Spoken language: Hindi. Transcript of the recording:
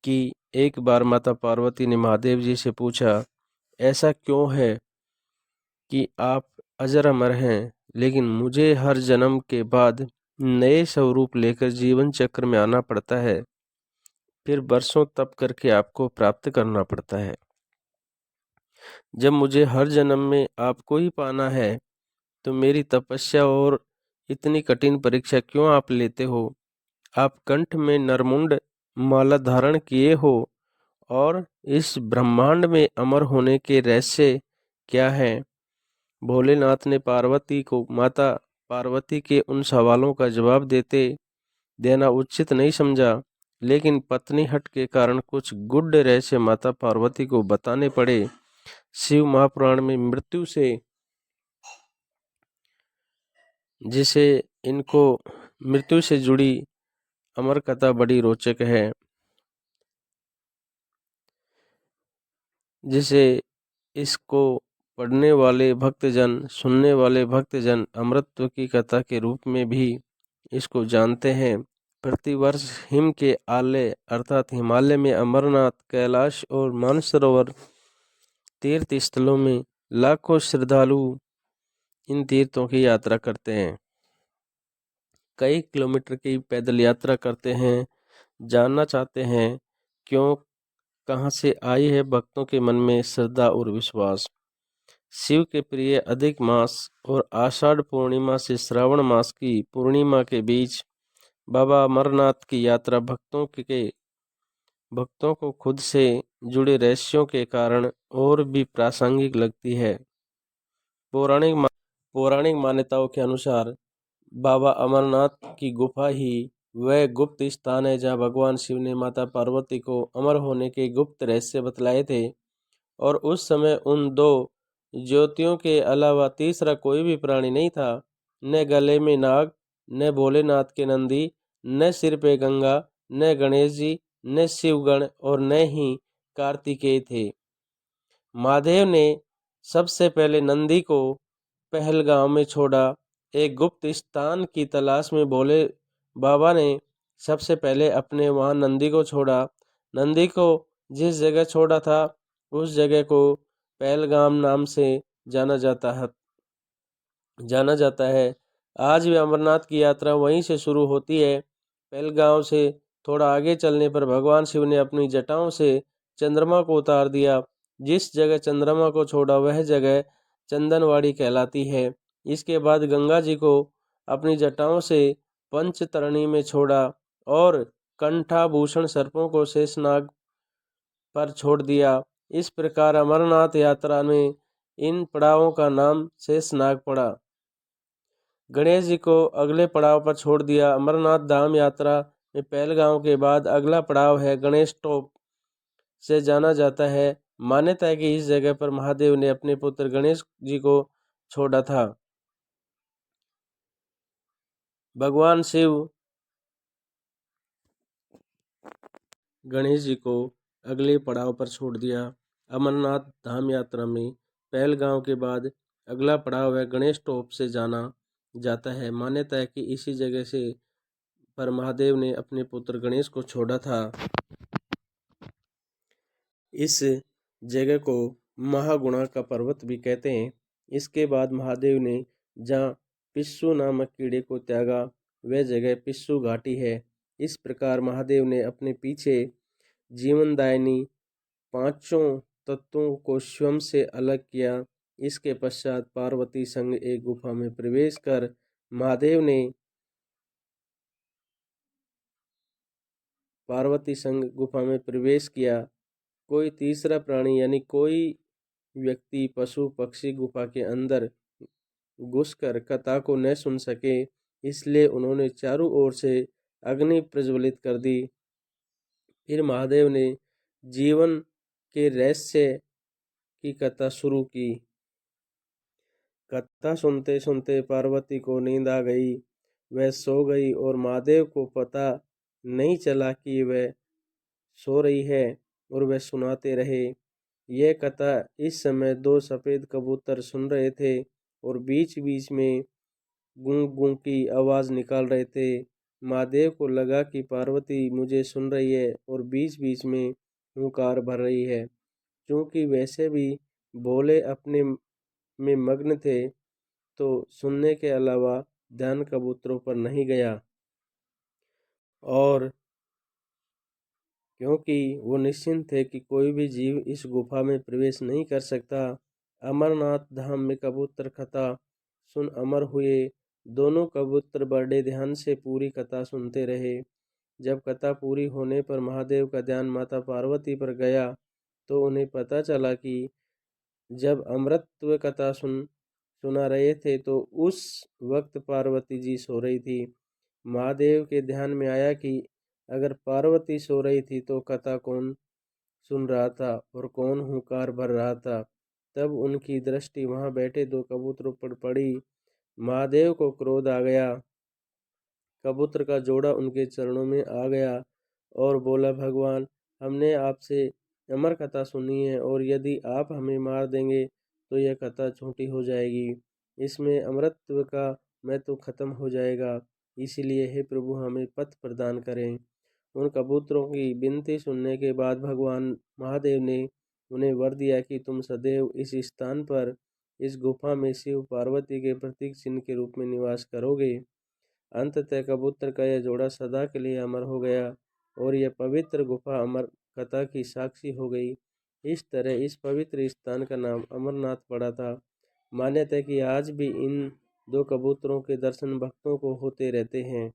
कि एक बार माता पार्वती ने महादेव जी से पूछा, ऐसा क्यों है कि आप अजर अमर हैं, लेकिन मुझे हर जन्म के बाद नए स्वरूप लेकर जीवन चक्र में आना पड़ता है, फिर बरसों तप करके आपको प्राप्त करना पड़ता है। जब मुझे हर जन्म में आपको ही पाना है, तो मेरी तपस्या और इतनी कठिन परीक्षा क्यों आप लेते हो? आप कंठ में नरमुंड माला धारण किए हो और इस ब्रह्मांड में अमर होने के रहस्य क्या हैं? भोलेनाथ ने पार्वती को माता पार्वती के उन सवालों का जवाब देना उचित नहीं समझा, लेकिन पत्नी हट के कारण कुछ गुड रहस्य माता पार्वती को बताने पड़े। शिव महापुराण में मृत्यु से जिसे इनको मृत्यु से जुड़ी अमर कथा बड़ी रोचक है, जिसे इसको पढ़ने वाले भक्तजन, सुनने वाले भक्तजन अमृतत्व की कथा के रूप में भी इसको जानते हैं। प्रतिवर्ष हिम के आलय अर्थात हिमालय में अमरनाथ, कैलाश और मानसरोवर तीर्थ स्थलों में लाखों श्रद्धालु इन तीर्थों की यात्रा करते हैं। कई किलोमीटर की पैदल यात्रा करते हैं, जानना चाहते हैं क्यों, कहाँ से आई है भक्तों के मन में श्रद्धा और विश्वास। शिव के प्रिय अधिक मास और आषाढ़ पूर्णिमा से श्रावण मास की पूर्णिमा के बीच बाबा अमरनाथ की यात्रा भक्तों को खुद से जुड़े रहस्यों के कारण और भी प्रासंगिक लगती है। पौराणिक मान्यताओं के अनुसार बाबा अमरनाथ की गुफा ही वह गुप्त स्थान है जहाँ भगवान शिव ने माता पार्वती को अमर होने के गुप्त रहस्य बतलाए थे, और उस समय उन दो ज्योतियों के अलावा तीसरा कोई भी प्राणी नहीं था। न गले में नाग, न भोलेनाथ के नंदी, न सिर पे गंगा, न गणेश जी, न शिवगण और न ही कार्तिकेय थे। महादेव ने सबसे पहले नंदी को पहलगांव में छोड़ा। एक गुप्त स्थान की तलाश में भोले बाबा ने सबसे पहले अपने वहां नंदी को छोड़ा। नंदी को जिस जगह छोड़ा था उस जगह को पहलगाम नाम से जाना जाता है। आज भी अमरनाथ की यात्रा वहीं से शुरू होती है। पहलगांव से थोड़ा आगे चलने पर भगवान शिव ने अपनी जटाओं से चंद्रमा को उतार दिया। जिस जगह चंद्रमा को छोड़ा वह जगह चंदनवाड़ी कहलाती है। इसके बाद गंगा जी को अपनी जटाओं से पंचतरणी में छोड़ा और कंठाभूषण सर्पों को शेषनाग पर छोड़ दिया। इस प्रकार अमरनाथ यात्रा में इन पड़ावों का नाम शेषनाग पड़ा। गणेश जी को अगले पड़ाव पर छोड़ दिया। अमरनाथ धाम यात्रा में पहलगांव के बाद अगला पड़ाव है गणेश टॉप से जाना जाता है। मान्यता है कि इस जगह पर महादेव ने अपने पुत्र गणेश जी को छोड़ा था। भगवान शिव गणेश जी को अगले पड़ाव पर छोड़ दिया। अमरनाथ धाम यात्रा में पहलगांव के बाद अगला पड़ाव है गणेश टॉप से जाना जाता है। मान्यता है कि इसी जगह से पर महादेव ने अपने पुत्र गणेश को छोड़ा था। इस जगह को महागुणा का पर्वत भी कहते हैं। इसके बाद महादेव ने जहाँ पिस्सू नामक कीड़े को त्यागा वह जगह पिस्सू घाटी है। इस प्रकार महादेव ने अपने पीछे जीवनदायिनी पांचों तत्वों को स्वयं से अलग किया। इसके पश्चात पार्वती संग एक गुफा में प्रवेश कर महादेव ने पार्वती संग गुफा में प्रवेश किया। कोई तीसरा प्राणी यानी कोई व्यक्ति, पशु, पक्षी गुफा के अंदर घुसकर कथा को न सुन सके, इसलिए उन्होंने चारों ओर से अग्नि प्रज्वलित कर दी। फिर महादेव ने जीवन के रहस्य की कथा शुरू की। कथा सुनते सुनते पार्वती को नींद आ गई। वह सो गई और महादेव को पता नहीं चला कि वह सो रही है और वह सुनाते रहे। यह कथा इस समय दो सफ़ेद कबूतर सुन रहे थे और बीच बीच में गूं गूं की आवाज़ निकाल रहे थे। महादेव को लगा कि पार्वती मुझे सुन रही है और बीच बीच में हुंकार भर रही है। क्योंकि वैसे भी भोले अपने में मग्न थे, तो सुनने के अलावा ध्यान कबूतरों पर नहीं गया। और क्योंकि वो निश्चिंत थे कि कोई भी जीव इस गुफा में प्रवेश नहीं कर सकता। अमरनाथ धाम में कबूतर कथा सुन अमर हुए। दोनों कबूतर बड़े ध्यान से पूरी कथा सुनते रहे। जब कथा पूरी होने पर महादेव का ध्यान माता पार्वती पर गया, तो उन्हें पता चला कि जब अमृतत्व कथा सुना रहे थे, तो उस वक्त पार्वती जी सो रही थी। महादेव के ध्यान में आया कि अगर पार्वती सो रही थी तो कथा कौन सुन रहा था और कौन हुंकार भर रहा था। तब उनकी दृष्टि वहां बैठे दो कबूतरों पर पड़ी। महादेव को क्रोध आ गया। कबूतर का जोड़ा उनके चरणों में आ गया और बोला, भगवान, हमने आपसे अमर कथा सुनी है और यदि आप हमें मार देंगे तो यह कथा छोटी हो जाएगी। इसमें अमरत्व का महत्व खत्म हो जाएगा। इसलिए हे प्रभु, हमें पथ प्रदान करें। उन कबूतरों की विनती सुनने के बाद भगवान महादेव ने उन्हें वर दिया कि तुम सदैव इस स्थान पर, इस गुफा में शिव पार्वती के प्रतीक चिन्ह के रूप में निवास करोगे। अंततः कबूतर का यह जोड़ा सदा के लिए अमर हो गया और यह पवित्र गुफा अमर कथा की साक्षी हो गई। इस तरह इस पवित्र स्थान का नाम अमरनाथ पड़ा था। मान्यता है कि आज भी इन दो कबूतरों के दर्शन भक्तों को होते रहते हैं।